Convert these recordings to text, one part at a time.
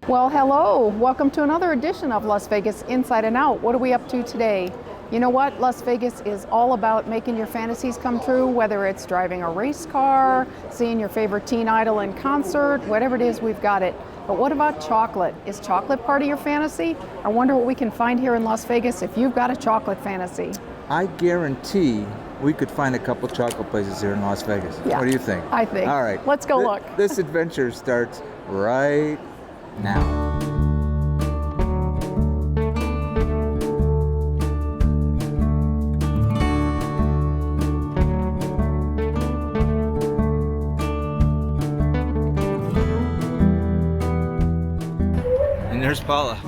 Well, hello. Welcome to another edition of Las Vegas Inside and Out. What are we up to today? You know what? Las Vegas is all about making your fantasies come true, whether it's driving a race car, seeing your favorite teen idol in concert, whatever it is, we've got it. But what about chocolate? Is chocolate part of your fantasy? I wonder what we can find here in Las Vegas if you've got a chocolate fantasy. I guarantee we could find a couple chocolate places here in Las Vegas. Yeah, what do you think? I think. All right. Let's go look. This adventure starts right now. And there's Paula.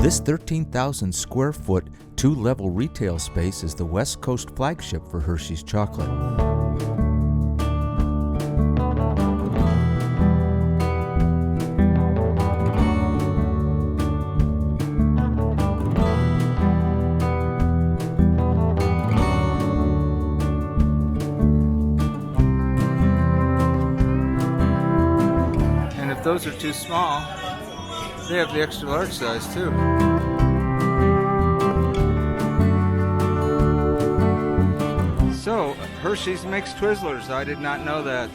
This 13,000 square foot, two-level retail space is the West Coast flagship for Hershey's Chocolate. And if those are too small, they have the extra large size too. So, Hershey's makes Twizzlers. I did not know that.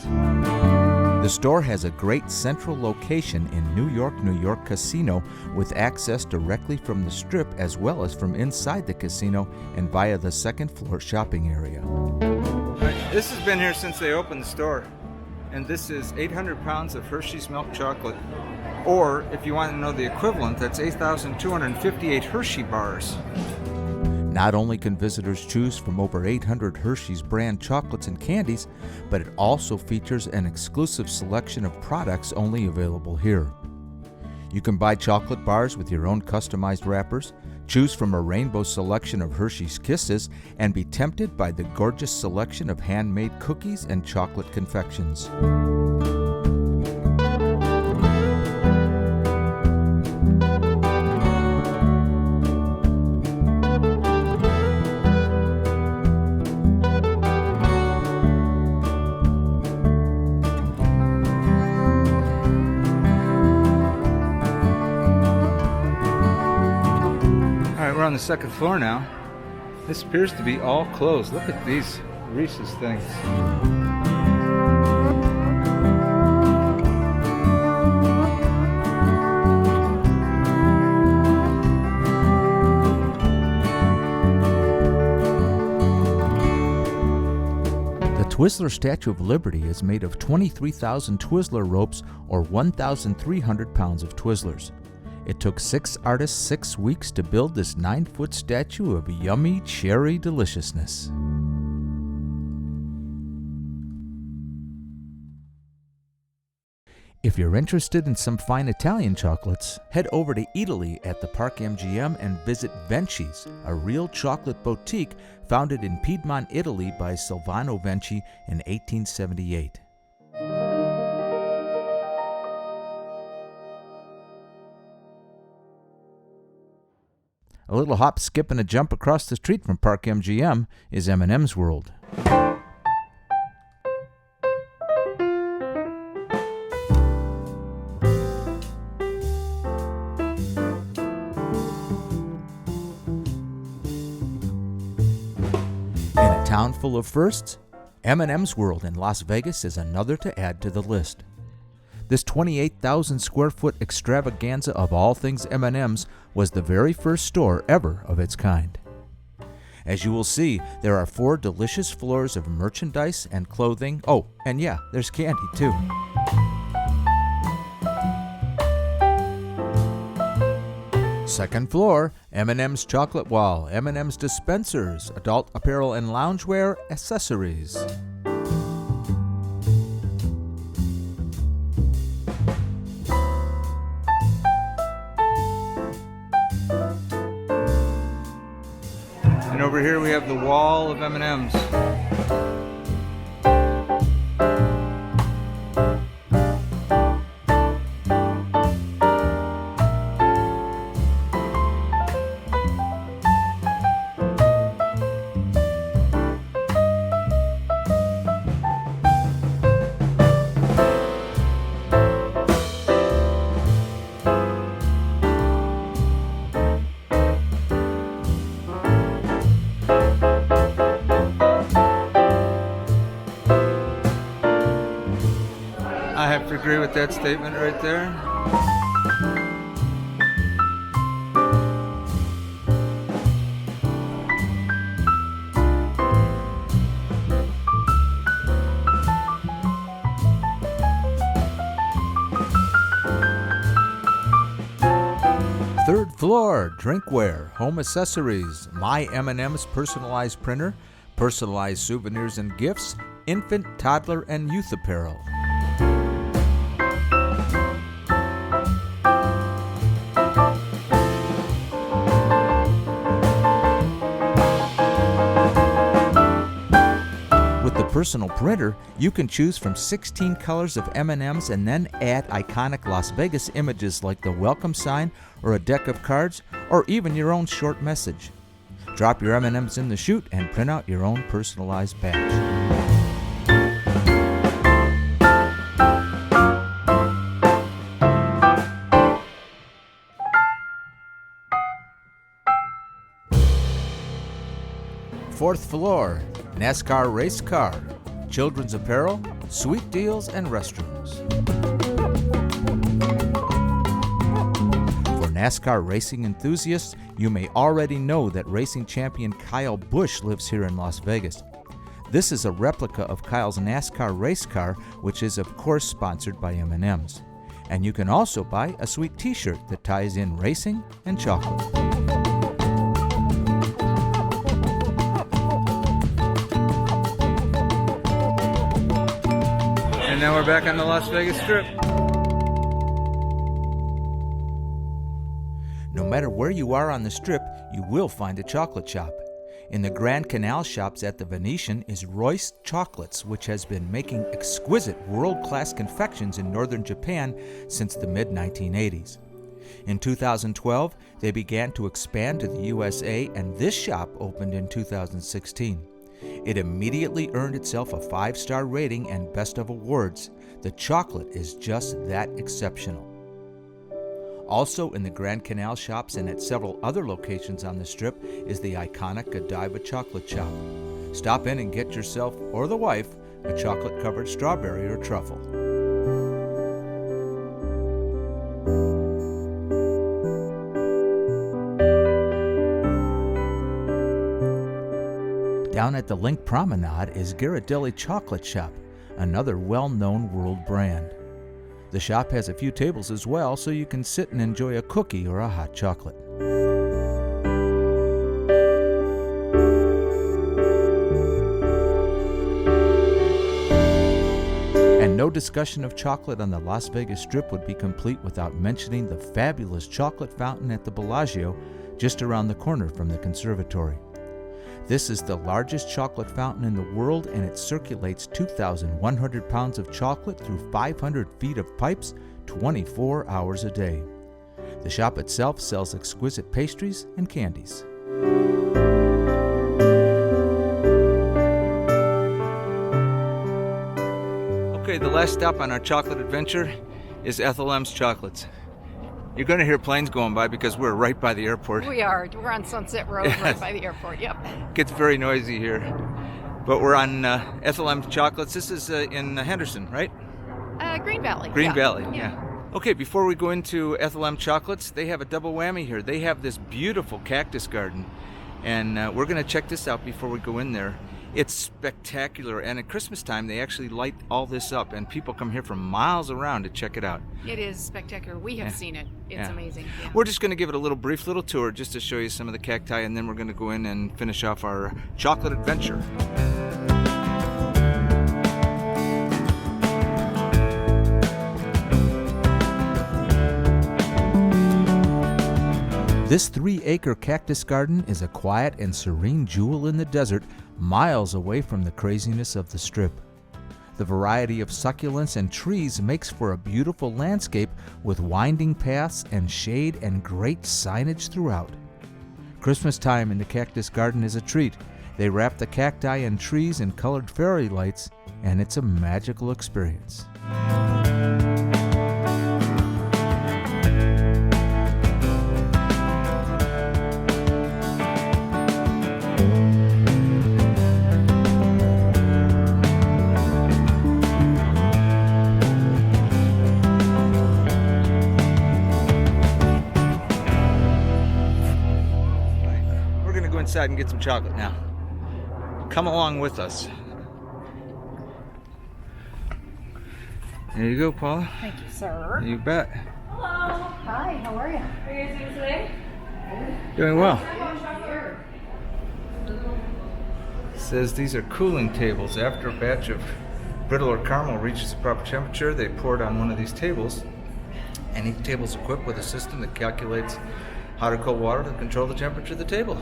The store has a great central location in New York Casino with access directly from the Strip as well as from inside the casino and via the second floor shopping area. This has been here since they opened the store. And this is 800 pounds of Hershey's milk chocolate. Or, if you want to know the equivalent, that's 8,258 Hershey bars. Not only can visitors choose from over 800 Hershey's brand chocolates and candies, but it also features an exclusive selection of products only available here. You can buy chocolate bars with your own customized wrappers, choose from a rainbow selection of Hershey's Kisses, and be tempted by the gorgeous selection of handmade cookies and chocolate confections. We're on the second floor now. This appears to be all closed. Look at these Reese's things. The Twizzler Statue of Liberty is made of 23,000 Twizzler ropes or 1,300 pounds of Twizzlers. It took 6 artists 6 weeks to build this 9-foot statue of yummy cherry deliciousness. If you're interested in some fine Italian chocolates, head over to Eataly at the Park MGM and visit Venchi's, a real chocolate boutique founded in Piedmont, Italy by Silvano Venchi in 1878. A little hop, skip, and a jump across the street from Park MGM is M&M's World. In a town full of firsts, M&M's World in Las Vegas is another to add to the list. This 28,000 square foot extravaganza of all things M&M's was the very first store ever of its kind. As you will see, there are 4 delicious floors of merchandise and clothing. Oh, and yeah, there's candy too. Second floor, M&M's Chocolate Wall, M&M's dispensers, adult apparel and loungewear, accessories. And over here we have the wall of M&M's. with that statement right there. Third floor, drinkware, home accessories, my M&Ms personalized printer, personalized souvenirs and gifts, infant, toddler, and youth apparel. With the personal printer, you can choose from 16 colors of M&Ms and then add iconic Las Vegas images like the welcome sign or a deck of cards or even your own short message. Drop your M&Ms in the chute and print out your own personalized badge. Fourth floor, NASCAR race car, children's apparel, sweet deals, and restrooms. For NASCAR racing enthusiasts, you may already know that racing champion Kyle Busch lives here in Las Vegas. This is a replica of Kyle's NASCAR race car, which is of course sponsored by M&Ms. And you can also buy a sweet t-shirt that ties in racing and chocolate. And now we're back on the Las Vegas Strip. No matter where you are on the Strip, you will find a chocolate shop. In the Grand Canal shops at the Venetian is Royce Chocolates, which has been making exquisite world-class confections in northern Japan since the mid-1980s. In 2012, they began to expand to the USA, and this shop opened in 2016. It immediately earned itself a 5-star rating and Best of Awards. The chocolate is just that exceptional. Also in the Grand Canal shops and at several other locations on the Strip is the iconic Godiva Chocolate shop. Stop in and get yourself, or the wife, a chocolate-covered strawberry or truffle. Down at the Link Promenade is Ghirardelli Chocolate Shop, another well-known world brand. The shop has a few tables as well, so you can sit and enjoy a cookie or a hot chocolate. And no discussion of chocolate on the Las Vegas Strip would be complete without mentioning the fabulous chocolate fountain at the Bellagio, just around the corner from the conservatory. This is the largest chocolate fountain in the world, and it circulates 2,100 pounds of chocolate through 500 feet of pipes 24 hours a day. The shop itself sells exquisite pastries and candies. Okay, the last stop on our chocolate adventure is Ethel M Chocolates. You're going to hear planes going by because we're right by the airport. We are. We're on Sunset Road, Yes. right by the airport. Yep. Gets very noisy here. But we're on Ethel M Chocolates. This is in Henderson, right? Green Valley. Green yeah. Valley, yeah. Okay, before we go into Ethel M Chocolates, they have a double whammy here. They have this beautiful cactus garden, and we're going to check this out before we go in there. It's spectacular, and at Christmas time, they actually light all this up, and people come here from miles around to check it out. It is spectacular. We have seen it. It's amazing. Yeah. We're just going to give it a brief little tour just to show you some of the cacti, and then we're going to go in and finish off our chocolate adventure. This 3-acre cactus garden is a quiet and serene jewel in the desert, miles away from the craziness of the Strip. The variety of succulents and trees makes for a beautiful landscape with winding paths and shade and great signage throughout. Christmas time in the cactus garden is a treat. They wrap the cacti and trees in colored fairy lights, and it's a magical experience. inside and get some chocolate now. Come along with us. There you go, Paula. Thank you, sir. You bet. Hello. Hi, how are you? How are you guys doing today? Doing well. It says these are cooling tables. After a batch of brittle or caramel reaches the proper temperature, they pour it on one of these tables. And each table is equipped with a system that calculates hot or cold water to control the temperature of the table.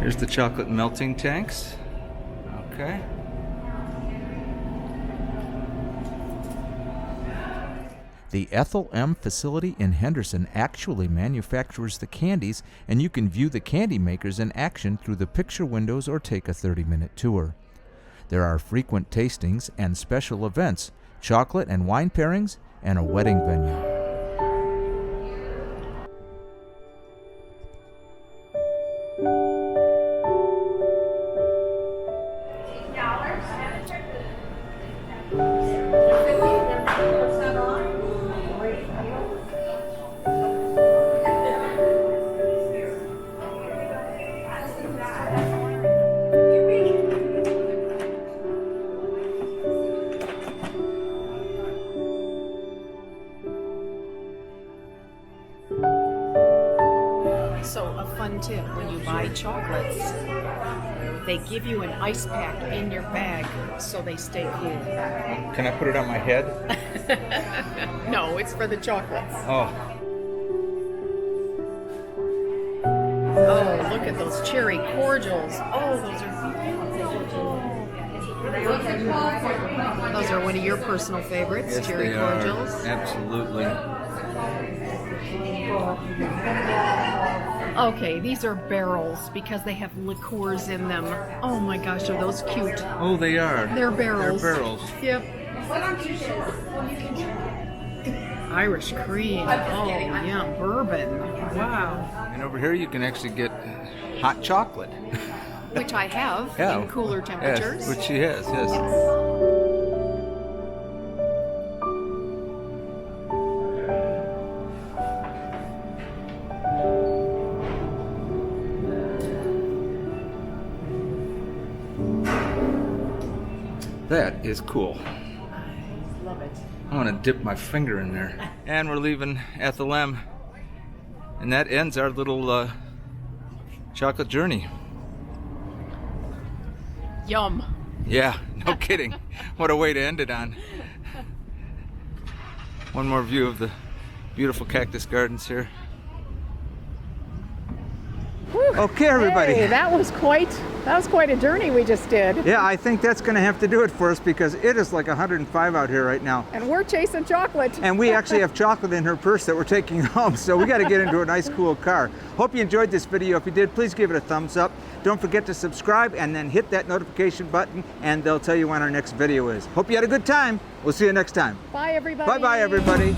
Here's the chocolate melting tanks. Okay. The Ethel M facility in Henderson actually manufactures the candies, and you can view the candy makers in action through the picture windows or take a 30-minute tour. There are frequent tastings and special events, chocolate and wine pairings, and a wedding venue. So a fun tip, when you buy chocolates, they give you an ice pack in your bag so they stay cool. Can I put it on my head? No, it's for the chocolates. Oh. Oh, look at those cherry cordials. Oh, those are one of your personal favorites, Yes, cherry they are. cordials. Absolutely. Okay, these are barrels because they have liqueurs in them. Oh my gosh, are those cute? Oh, they are. They're barrels. They're barrels. Yep. Irish cream. Oh, yeah, bourbon. Wow. And over here you can actually get hot chocolate. Which I have in cooler temperatures. Yes, which she has, yes. That is cool. I love it. I want to dip my finger in there. And we're leaving Ethel M. And that ends our little chocolate journey. Yum. Yeah, no kidding. What a way to end it on. One more view of the beautiful cactus gardens here. Whew. Okay, everybody. Hey, that was quite a journey we just did. Yeah, I think that's going to have to do it for us because it is like 105 out here right now. And we're chasing chocolate. And we actually have chocolate in her purse that we're taking home, so we got to get into a nice cool car. Hope you enjoyed this video. If you did, please give it a thumbs up. Don't forget to subscribe and then hit that notification button and they'll tell you when our next video is. Hope you had a good time. We'll see you next time. Bye, everybody. Bye-bye, everybody.